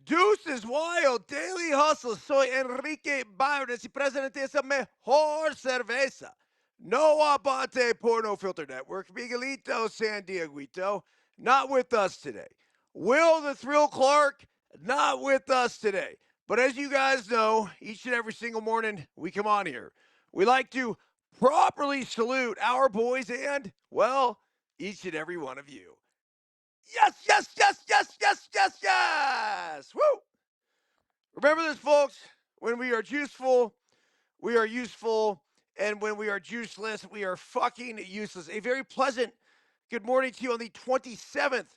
Deuces Wild, Daily Hustle. Soy Enrique Byrnes y presidente de esa mejor cerveza. No Abate Porno Filter Network. Miguelito San Dieguito, not with us today. Will the Thrill Clark, not with us today. But as you guys know, each and every single morning we come on here. We like to properly salute our boys and, well, each and every one of you. Yes, yes, yes, yes, yes, yes, yes. Woo! Remember this, folks. When we are juiceful, we are useful. And when we are juiceless, we are fucking useless. A very pleasant good morning to you on the 27th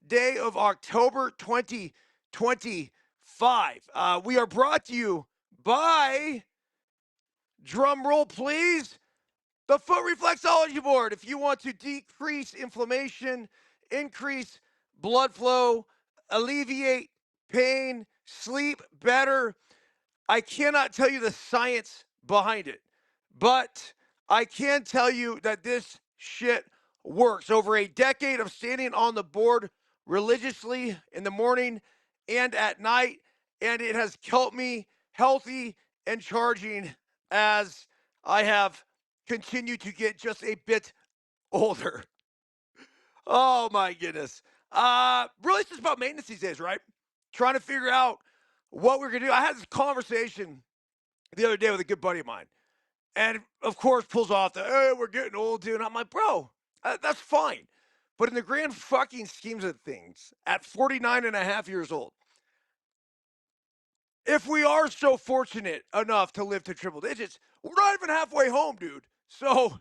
day of October 2025. We are brought to you by, drum roll please, the Foot Reflexology Board. If you want to decrease inflammation, increase blood flow, alleviate pain, sleep better, I cannot tell you the science behind it, but I can tell you that this shit works. Over a decade of standing on the board religiously in the morning and at night, and it has kept me healthy and charging as I have continued to get just a bit older. Oh my goodness. Really, it's just about maintenance these days, right? Trying to figure out what we're gonna do. I had this conversation the other day with a good buddy of mine, and of course pulls off the "Hey, we're getting old, dude." And I'm like, bro, that's fine, but in the grand fucking schemes of things, at 49 and a half years old, if we are so fortunate enough to live to triple digits, we're not even halfway home, dude. So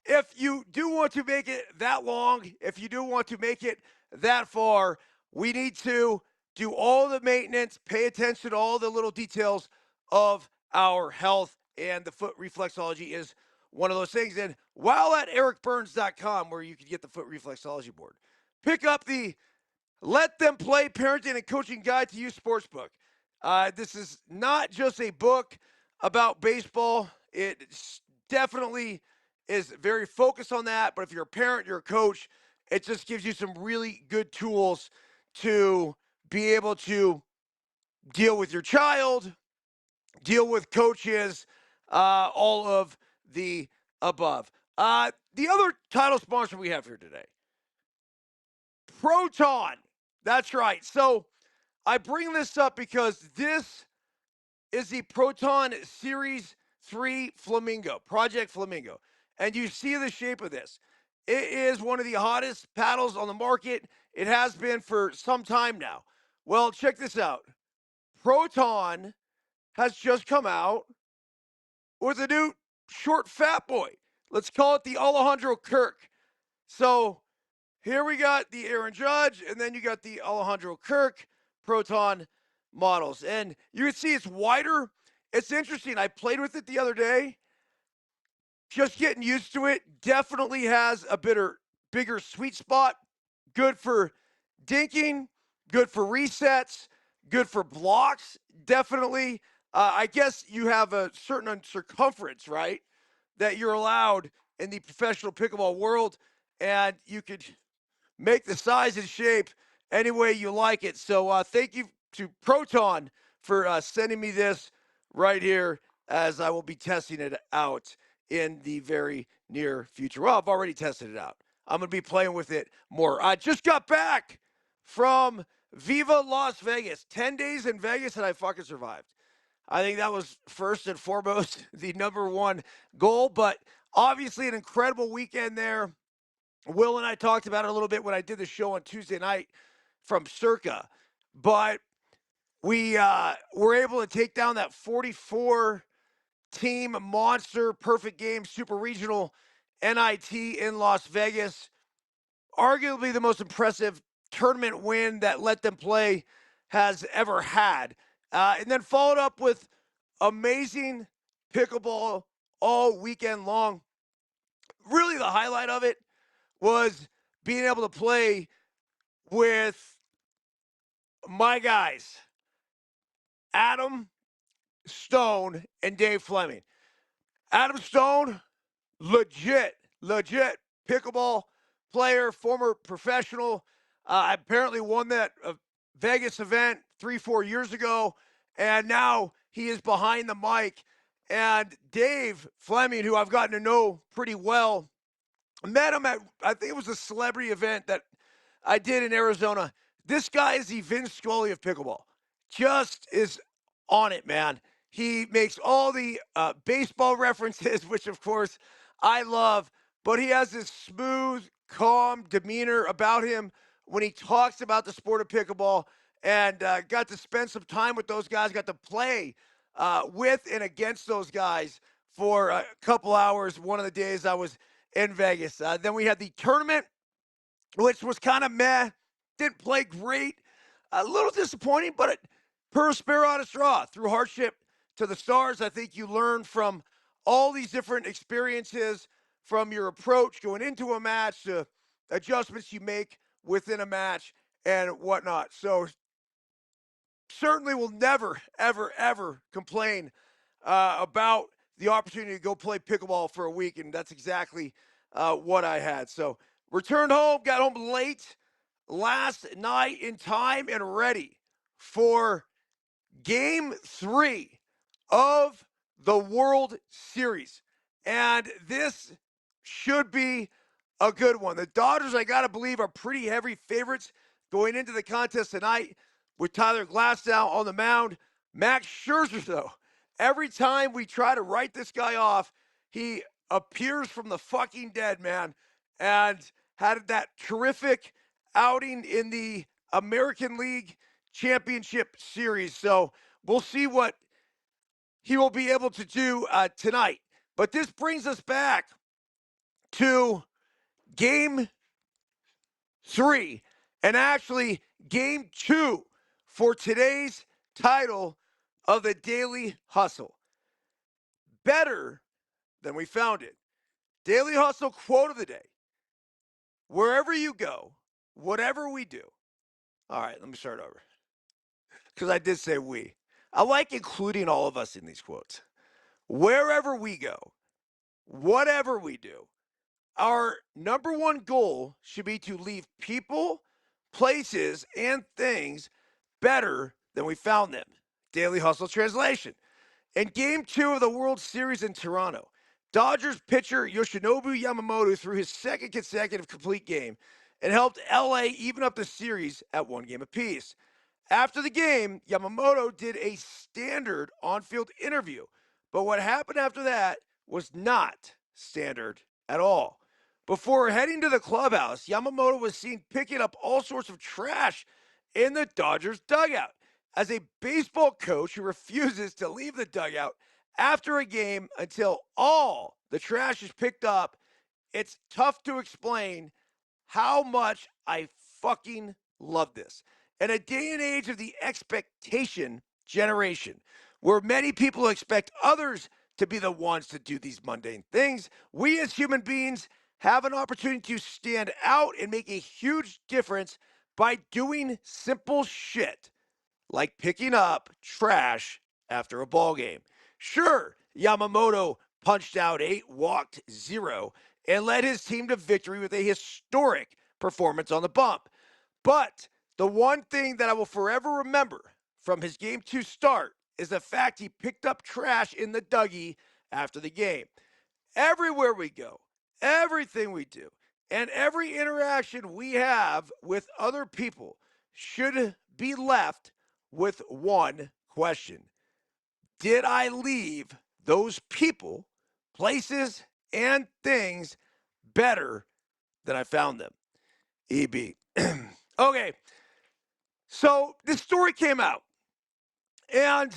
if you do want to make it that long, if you do want to make it that far, we need to do all the maintenance, pay attention to all the little details of our health. And the foot reflexology is one of those things. And while at ericburns.com, where you can get the foot reflexology board, pick up the Let Them Play Parenting and Coaching Guide to Youth Sportsbook. This is not just a book about baseball. It definitely is very focused on that. But if you're a parent, you're a coach, it just gives you some really good tools to be able to deal with your child, deal with coaches, all of the above. The other title sponsor we have here today, Proton. That's right. So I bring this up because this is the Proton Series 3 Flamingo, Project Flamingo. And you see the shape of this. It is one of the hottest paddles on the market. It has been for some time now. Well, check this out. Proton has just come out with a new short fat boy. Let's call it the Alejandro Kirk. So here we got the Aaron Judge, and then you got the Alejandro Kirk Proton models. And you can see it's wider. It's interesting. I played with it the other day. Just getting used to it. Definitely has a bigger sweet spot. Good for dinking, good for resets, good for blocks. Definitely. I guess you have a certain circumference, right? That you're allowed in the professional pickleball world, and you could make the size and shape any way you like it. So thank you to Proton for sending me this right here as I will be testing it out in the very near future. Well, I've already tested it out. I'm going to be playing with it more. I just got back from Viva Las Vegas. 10 days in Vegas and I fucking survived. I think that was first and foremost the number one goal, but obviously an incredible weekend there. Will and I talked about it a little bit when I did the show on Tuesday night from Circa, but we were able to take down that 44 team monster perfect game super regional NIT in Las Vegas. Arguably the most impressive tournament win that Let Them Play has ever had. And then followed up with amazing pickleball all weekend long. Really, the highlight of it was being able to play with my guys, Adam Stone and Dave Fleming. Adam Stone, legit pickleball player, former professional. I apparently won that Vegas event 3, 4 years ago, and now he is behind the mic. And Dave Fleming, who I've gotten to know pretty well, met him at, I think it was a celebrity event that I did in Arizona. This guy is the Vince Scully of pickleball. Just is on it, man. He makes all the baseball references, which of course I love, but he has this smooth, calm demeanor about him when he talks about the sport of pickleball. And got to spend some time with those guys, got to play with and against those guys for a couple hours one of the days I was in Vegas. Then we had the tournament, which was kind of meh. Didn't play great. A little disappointing, but per spare on a straw. Through hardship to the stars, I think you learn from all these different experiences, from your approach going into a match to adjustments you make within a match and whatnot. So certainly will never, ever, ever complain about the opportunity to go play pickleball for a week, and that's exactly what I had. So returned home, got home late last night in time and ready for game 3 of the World Series. And this should be a good one. The Dodgers, I got to believe, are pretty heavy favorites going into the contest tonight with Tyler Glasnow on the mound. Max Scherzer, though, every time we try to write this guy off, he appears from the fucking dead, man, and had that terrific outing in the American League Championship Series. So we'll see what he will be able to do tonight. But this brings us back to game 3 and actually game 2 for today's title of the Daily Hustle. Better than we found it. Daily Hustle quote of the day. Wherever you go, whatever we do. All right, let me start over. Because I did say we. I like including all of us in these quotes. Wherever we go, whatever we do, our number one goal should be to leave people, places, and things better than we found them. Daily Hustle translation. In game 2 of the World Series in Toronto, Dodgers pitcher Yoshinobu Yamamoto threw his second consecutive complete game and helped LA even up the series at 1 game apiece. After the game, Yamamoto did a standard on field interview, but what happened after that was not standard at all. Before heading to the clubhouse, Yamamoto was seen picking up all sorts of trash in the Dodgers dugout. As a baseball coach who refuses to leave the dugout after a game until all the trash is picked up, it's tough to explain how much I fucking love this. In a day and age of the expectation generation, where many people expect others to be the ones to do these mundane things, we as human beings have an opportunity to stand out and make a huge difference by doing simple shit like picking up trash after a ball game. Sure, Yamamoto punched out 8, walked 0, and led his team to victory with a historic performance on the bump. But the one thing that I will forever remember from his game 2 start is the fact he picked up trash in the Dougie after the game. Everywhere we go, everything we do, and every interaction we have with other people should be left with one question. Did I leave those people, places, and things better than I found them? EB. Okay, so this story came out, and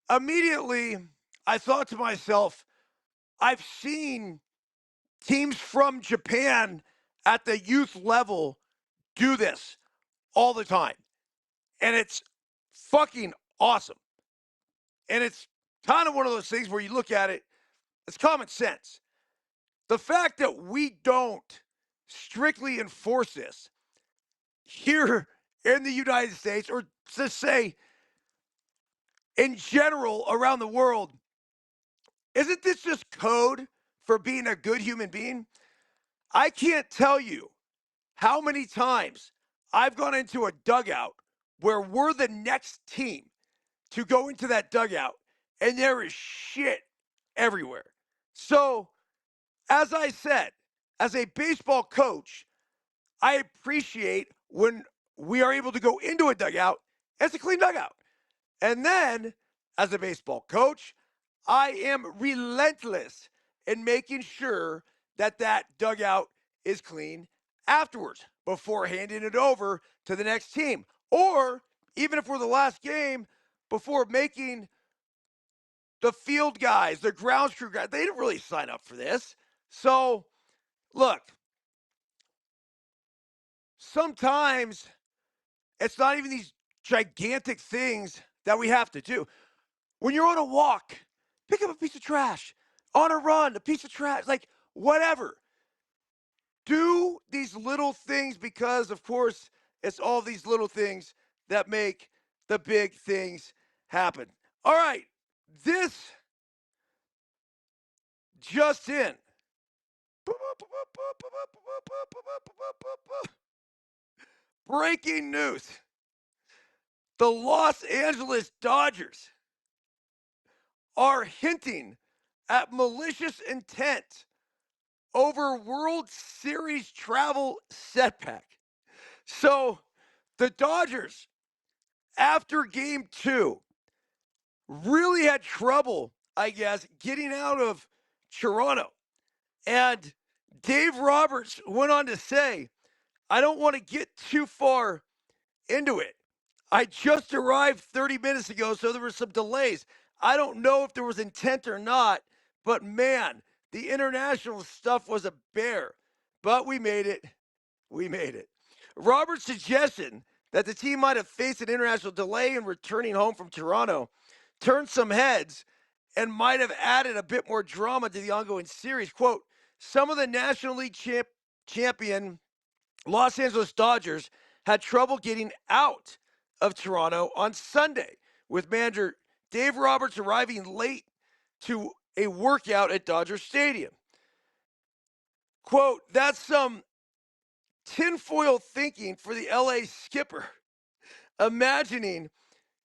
immediately I thought to myself, I've seen teams from Japan at the youth level do this all the time. And it's fucking awesome. And it's kind of one of those things where you look at it, it's common sense. The fact that we don't strictly enforce this here in the United States, or to say in general around the world, isn't this just code for being a good human being? I can't tell you how many times I've gone into a dugout where we're the next team to go into that dugout, and there is shit everywhere. So, as I said, as a baseball coach, I appreciate when we are able to go into a dugout. It's a clean dugout. And then, as a baseball coach, I am relentless in making sure that that dugout is clean afterwards before handing it over to the next team. Or even if we're the last game, before making the field guys, the grounds crew guys, they didn't really sign up for this. So, look, sometimes it's not even these gigantic things that we have to do. When you're on a walk, pick up a piece of trash. On a run, a piece of trash, like whatever. Do these little things because, of course, it's all these little things that make the big things happen. All right, this just in. Breaking news. The Los Angeles Dodgers are hinting at malicious intent over World Series travel setback. So the Dodgers, after game two, really had trouble, I guess, getting out of Toronto. And Dave Roberts went on to say, I don't want to get too far into it. I just arrived 30 minutes ago, so there were some delays. I don't know if there was intent or not, but man, the international stuff was a bear. But we made it. We made it. Robert's suggestion that the team might have faced an international delay in returning home from Toronto turned some heads and might have added a bit more drama to the ongoing series. Quote, some of the National League champion Los Angeles Dodgers had trouble getting out of Toronto on Sunday, with manager Dave Roberts arriving late to a workout at Dodger Stadium. Quote, that's some tinfoil thinking for the LA skipper, imagining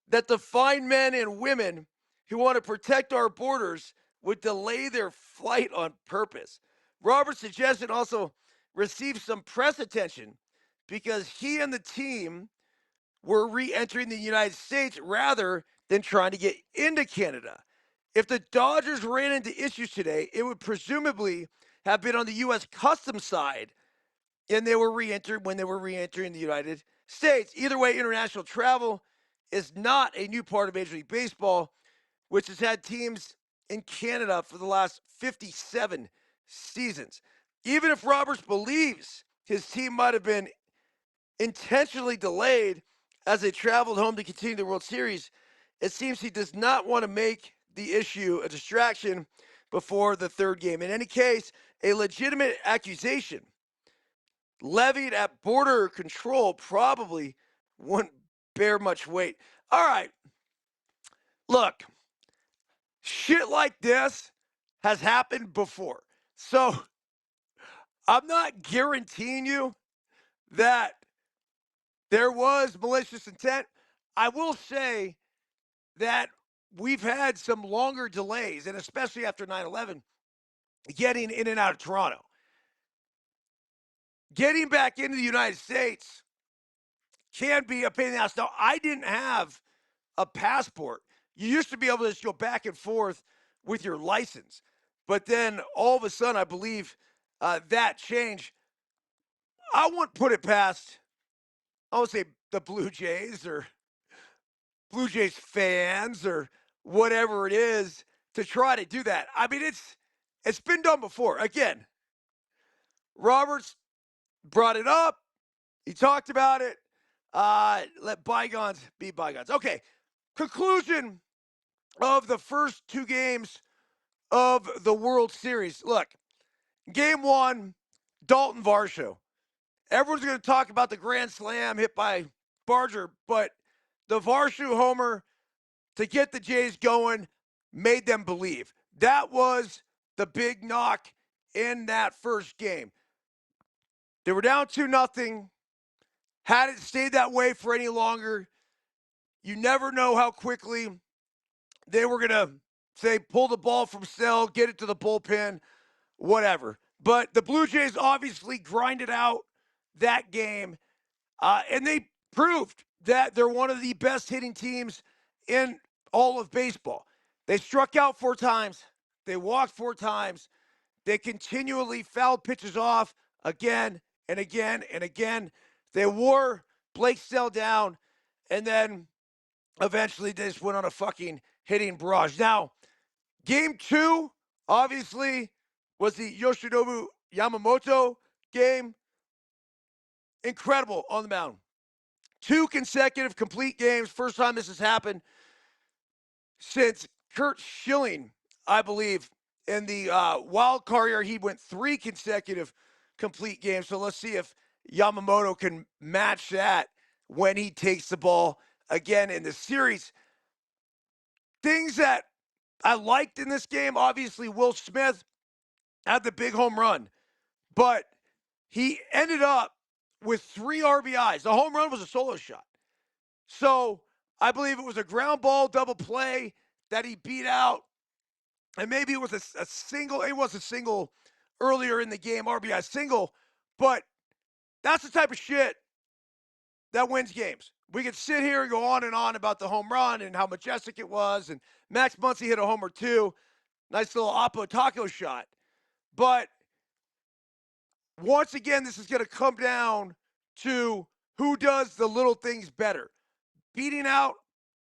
that the fine men and women who want to protect our borders would delay their flight on purpose. Robert's suggestion also received some press attention because he and the team were re entering the United States rather than trying to get into Canada. If the Dodgers ran into issues today, it would presumably have been on the U.S. Customs side and they were re-entered when they were re-entering the United States. Either way, international travel is not a new part of Major League Baseball, which has had teams in Canada for the last 57 seasons. Even if Roberts believes his team might have been intentionally delayed as they traveled home to continue the World Series, it seems he does not want to make the issue a distraction before the third game. In any case, a legitimate accusation levied at border control probably wouldn't bear much weight. All right, look, shit like this has happened before. So I'm not guaranteeing you that there was malicious intent. I will say that we've had some longer delays, and especially after 9/11, getting in and out of Toronto. Getting back into the United States can be a pain in the ass. Now, I didn't have a passport. You used to be able to just go back and forth with your license. But then all of a sudden, I believe that changed. I wouldn't put it past, I would say, the Blue Jays or Blue Jays fans or whatever it is to try to do that. I mean, it's been done before. Again, Roberts brought it up. He talked about it. Let bygones be bygones. Okay, conclusion of the first two games of the World Series. Look, game one, Dalton Varsho. Everyone's going to talk about the grand slam hit by Barger, but the Varsho homer to get the Jays going made them believe. That was the big knock in that first game. They were down 2-0. Had it stayed that way for any longer, You never know how quickly they were going to say, pull the ball from Snell, get it to the bullpen, whatever. But the Blue Jays obviously grinded out that game, and they proved that they're one of the best hitting teams in all of baseball. They struck out 4 times, they walked 4 times, they continually fouled pitches off again and again and again. They wore Blake Snell down, and then eventually they just went on a fucking hitting barrage. Now, game 2, obviously, was the Yoshinobu Yamamoto game. Incredible on the mound. 2 consecutive complete games. First time this has happened since Kurt Schilling, I believe, in the wild card year. He went 3 consecutive complete games. So let's see if Yamamoto can match that when he takes the ball again in the series. Things that I liked in this game, obviously, Will Smith had the big home run, but he ended up with 3 RBIs. The home run was a solo shot. So I believe it was a ground ball double play that he beat out. And maybe it was a single. It was a single earlier in the game, RBI single. But that's the type of shit that wins games. We could sit here and go on about the home run and how majestic it was. And Max Muncy hit a homer too. Nice little Oppo taco shot. But once again, this is going to come down to who does the little things better. Beating out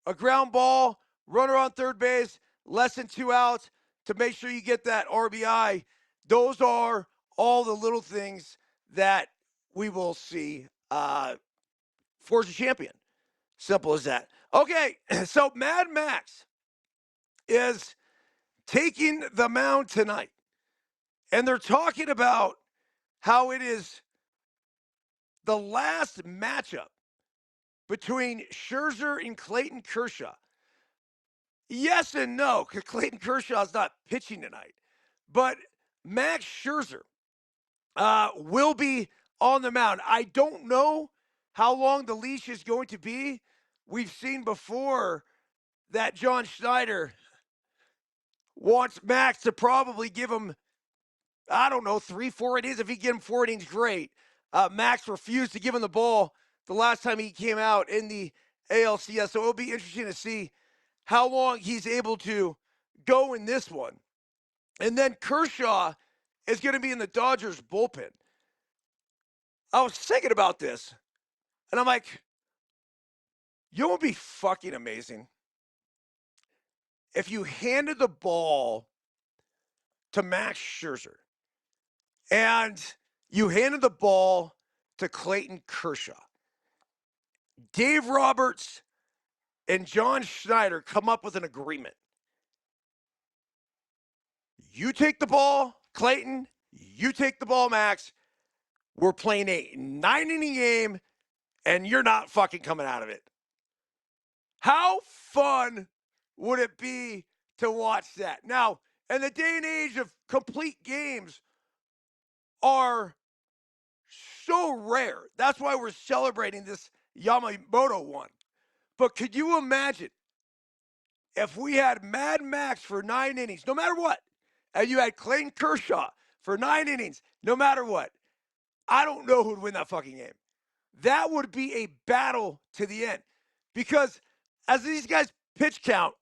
a ground ball, runner on third base, less than 2 outs to make sure you get that RBI. Those are all the little things that we will see. Forge a champion. Simple as that. Okay, so Mad Max is taking the mound tonight. And they're talking about how it is the last matchup between Scherzer and Clayton Kershaw. Yes and no, because Clayton Kershaw's not pitching tonight. But Max Scherzer will be on the mound. I don't know how long the leash is going to be. We've seen before that John Schneider wants Max to probably give him, I don't know, 3, 4 innings. If he give him 4 innings, great. Max refused to give him the ball the last time he came out in the ALCS. So it'll be interesting to see how long he's able to go in this one. And then Kershaw is going to be in the Dodgers bullpen. I was thinking about this, and I'm like, you know what would be fucking amazing? If you handed the ball to Max Scherzer and you handed the ball to Clayton Kershaw. Dave Roberts and John Schneider come up with an agreement. You take the ball, Clayton. You take the ball, Max. We're playing a 9-inning game, and you're not fucking coming out of it. How fun would it be to watch that? Now, in the day and age of complete games are so rare. That's why we're celebrating this Yamamoto one. But could you imagine if we had Mad Max for 9 innings, no matter what, and you had Clayton Kershaw for 9 innings, no matter what? I don't know who'd win that fucking game. That would be a battle to the end. Because as these guys' pitch count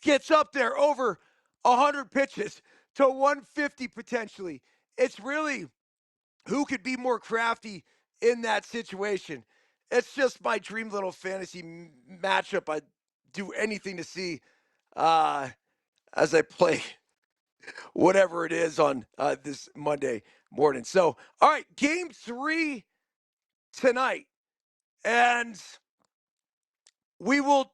gets up there over 100 pitches to 150 potentially, it's really who could be more crafty in that situation. It's just my dream little fantasy matchup. I'd do anything to see as I play whatever it is on this Monday morning. So, all right, game 3 tonight. And we will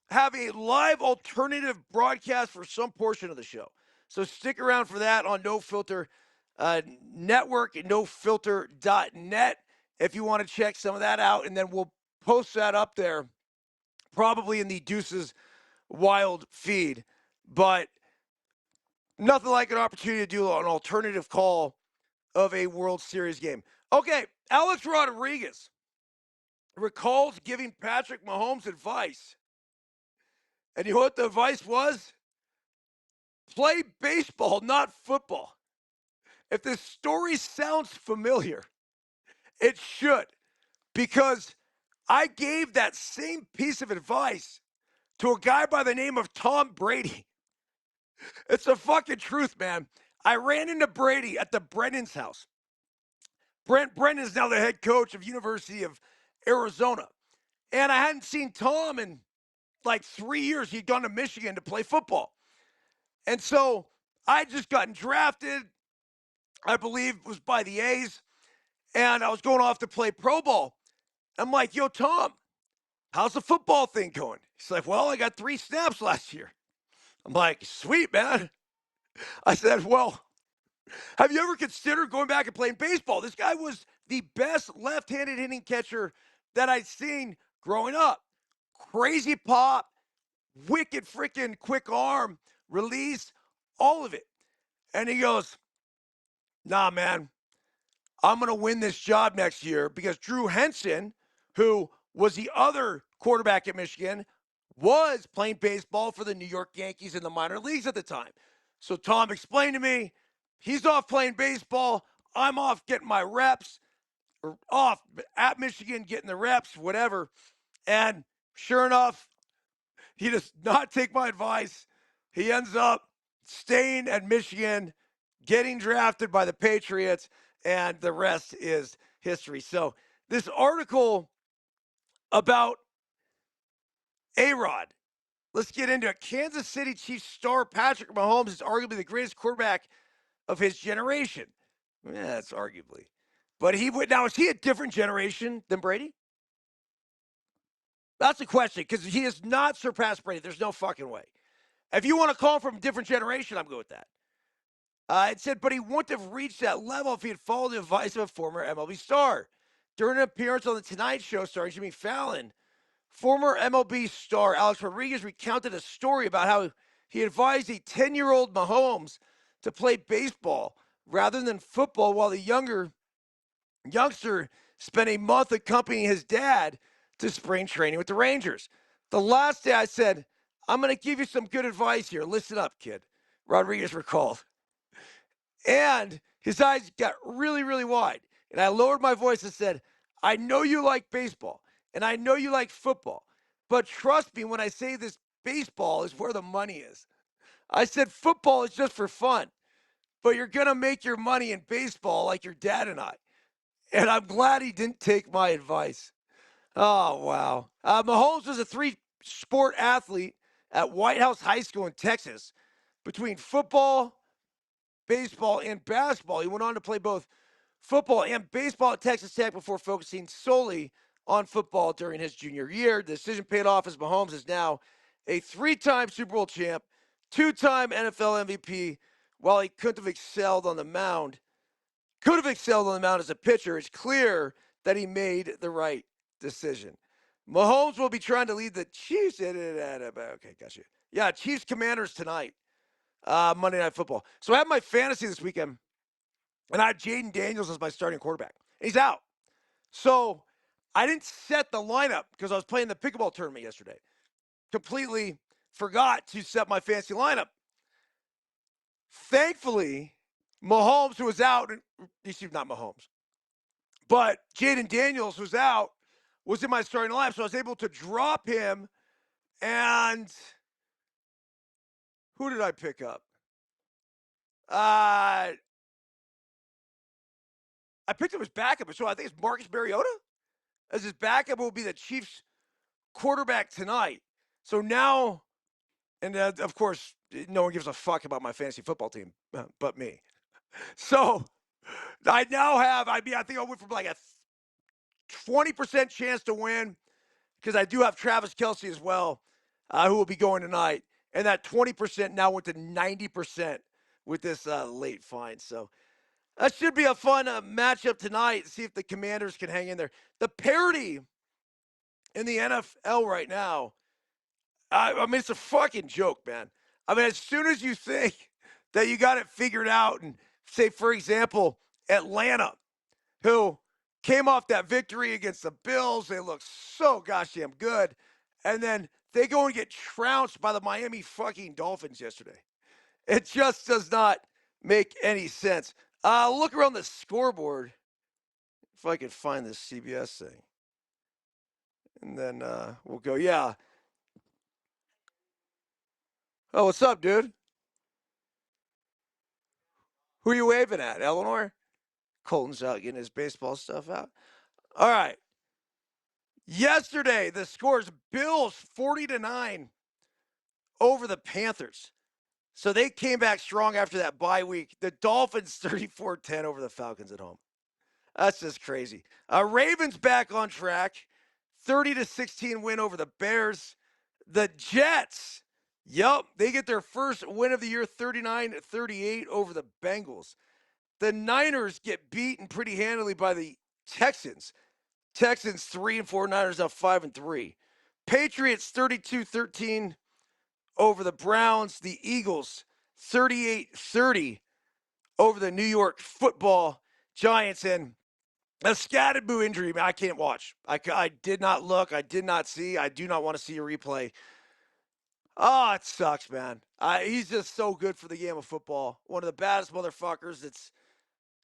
have a live alternative broadcast for some portion of the show. So stick around for that on No Filter Network and nofilter.net if you want to check some of that out. And then we'll post that up there probably in the Deuces Wild feed. But nothing like an opportunity to do an alternative call of a World Series game. Okay, Alex Rodriguez recalls giving Patrick Mahomes advice. And you know what the advice was? Play baseball, not football. If this story sounds familiar, it should, because I gave that same piece of advice to a guy by the name of Tom Brady. It's the fucking truth, man. I ran into Brady at the Brennan's house. Brennan is now the head coach of University of Arizona. And I hadn't seen Tom in like 3 years. He'd gone to Michigan to play football. And so I just gotten drafted, I believe it was by the A's, and I was going off to play pro ball. I'm like, yo, Tom, how's the football thing going? He's like, well, I got 3 snaps last year. I'm like, sweet, man. I said, well, have you ever considered going back and playing baseball? This guy was the best left-handed hitting catcher that I'd seen growing up. Crazy pop, wicked freaking quick arm, release, all of it. And he goes, nah, man, I'm going to win this job next year because Drew Henson, who was the other quarterback at Michigan, was playing baseball for the New York Yankees in the minor leagues at the time. So Tom explained to me, he's off playing baseball. I'm off getting my reps, or off at Michigan getting the reps, whatever. And sure enough, he does not take my advice. He ends up staying at Michigan, getting drafted by the Patriots, and the rest is history. So, this article about A-Rod, let's get into it. Kansas City Chiefs star Patrick Mahomes is arguably the greatest quarterback of his generation. Yeah, that's arguably. But he would now, is he a different generation than Brady? That's the question, because he has not surpassed Brady. There's no fucking way. If you want to call him from a different generation, I'm good with that. It said, but he wouldn't have reached that level if he had followed the advice of a former MLB star. During an appearance on The Tonight Show starring Jimmy Fallon, former MLB star Alex Rodriguez recounted a story about how he advised a 10-year-old Mahomes to play baseball rather than football while the youngster spent a month accompanying his dad to spring training with the Rangers. The last day I said, I'm going to give you some good advice here. Listen up, kid, Rodriguez recalled. And his eyes got really, really wide. And I lowered my voice and said, I know you like baseball and I know you like football, but trust me when I say this, baseball is where the money is. I said, football is just for fun, but you're going to make your money in baseball like your dad and I. And I'm glad he didn't take my advice. Oh, wow. Mahomes was a 3-sport athlete at White House High School in Texas. Between football, baseball, and basketball, he went on to play both football and baseball at Texas Tech before focusing solely on football during his junior year. The decision paid off as Mahomes is now a 3-time Super Bowl champ, 2-time NFL MVP. While he couldn't have excelled on the mound, as a pitcher, it's clear that he made the right decision. Mahomes will be trying to lead the Chiefs. Okay, gotcha. Yeah, Chiefs Commanders tonight, Monday Night Football. So I have my fantasy this weekend, and I have Jaden Daniels as my starting quarterback. He's out. So I didn't set the lineup because I was playing the pickleball tournament yesterday. Completely forgot to set my fantasy lineup. Thankfully, Mahomes, who was out, not Mahomes, but Jaden Daniels, who's out, was in my starting lineup. So I was able to drop him. And who did I pick up? I picked up his backup. So I think it's Marcus Mariota as his backup, will be the Chiefs quarterback tonight. So now, and of course, no one gives a fuck about my fantasy football team but me. So I now have, I think I went from like a 20% chance to win because I do have Travis Kelce as well, who will be going tonight. And that 20% now went to 90% with this late find. So that should be a fun matchup tonight. See if the Commanders can hang in there. The parity in the NFL right now, I mean, it's a fucking joke, man. I mean, as soon as you think that you got it figured out, and say, for example, Atlanta, who came off that victory against the Bills. They look so gosh damn good. And then they go and get trounced by the Miami fucking Dolphins yesterday. It just does not make any sense. Look around the scoreboard if I can find this CBS thing. And then we'll go, yeah. Oh, what's up, dude? Who are you waving at, Eleanor? Colton's out getting his baseball stuff out. All right. Yesterday, the scores Bills 40-9 over the Panthers. So they came back strong after that bye week. The Dolphins 34-10 over the Falcons at home. That's just crazy. Ravens back on track. 30-16 win over the Bears. The Jets, yup, they get their first win of the year, 39-38 over the Bengals. The Niners get beaten pretty handily by the Texans. Texans 3-4, Niners up 5-3. Patriots 32-13 over the Browns. The Eagles 38-30 over the New York Football Giants. And a Scatterboo injury, man, I can't watch. I did not look. I did not see. I do not want to see a replay. Oh, it sucks, man. He's just so good for the game of football. One of the baddest motherfuckers that's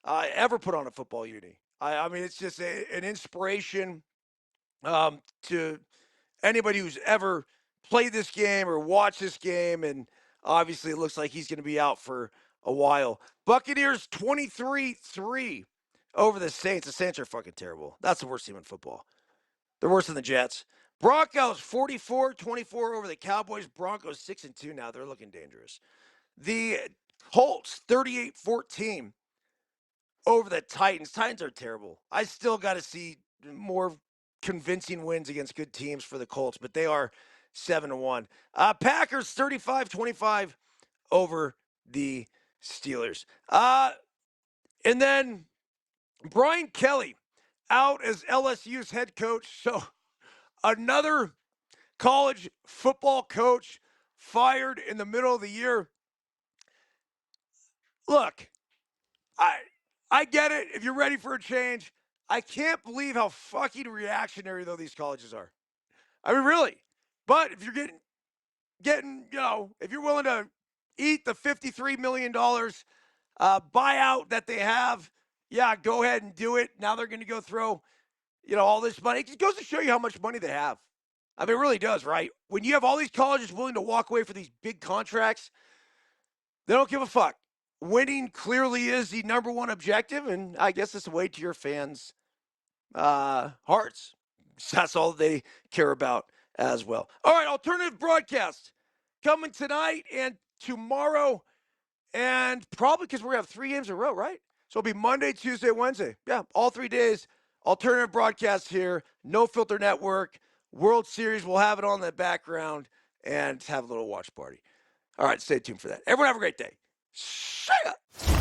ever put on a football uni. I mean, it's just an inspiration to anybody who's ever played this game or watched this game. And obviously, it looks like he's going to be out for a while. Buccaneers 23-3 over the Saints. The Saints are fucking terrible. That's the worst team in football. They're worse than the Jets. Broncos 44-24 over the Cowboys. Broncos 6-2 now. They're looking dangerous. The Colts 38-14 over the Titans. Titans are terrible. I still got to see more convincing wins against good teams for the Colts, but they are 7-1. Packers 35-25 over the Steelers. And then Brian Kelly out as LSU's head coach. So another college football coach fired in the middle of the year. Look, I get it if you're ready for a change. I can't believe how fucking reactionary though these colleges are. I mean, really. But if you're getting, if you're willing to eat the $53 million buyout that they have, yeah, go ahead and do it. Now they're going to go throw, all this money. It just goes to show you how much money they have. I mean, it really does, right? When you have all these colleges willing to walk away for these big contracts, they don't give a fuck. Winning clearly is the number one objective, and I guess it's a way to your fans' hearts. That's all they care about as well. All right, alternative broadcast coming tonight and tomorrow, and probably because we're going to have 3 games in a row, right? So it'll be Monday, Tuesday, Wednesday. Yeah, all 3 days. Alternative broadcast here, No Filter Network, World Series. We'll have it on in the background and have a little watch party. All right, stay tuned for that. Everyone have a great day. See ya.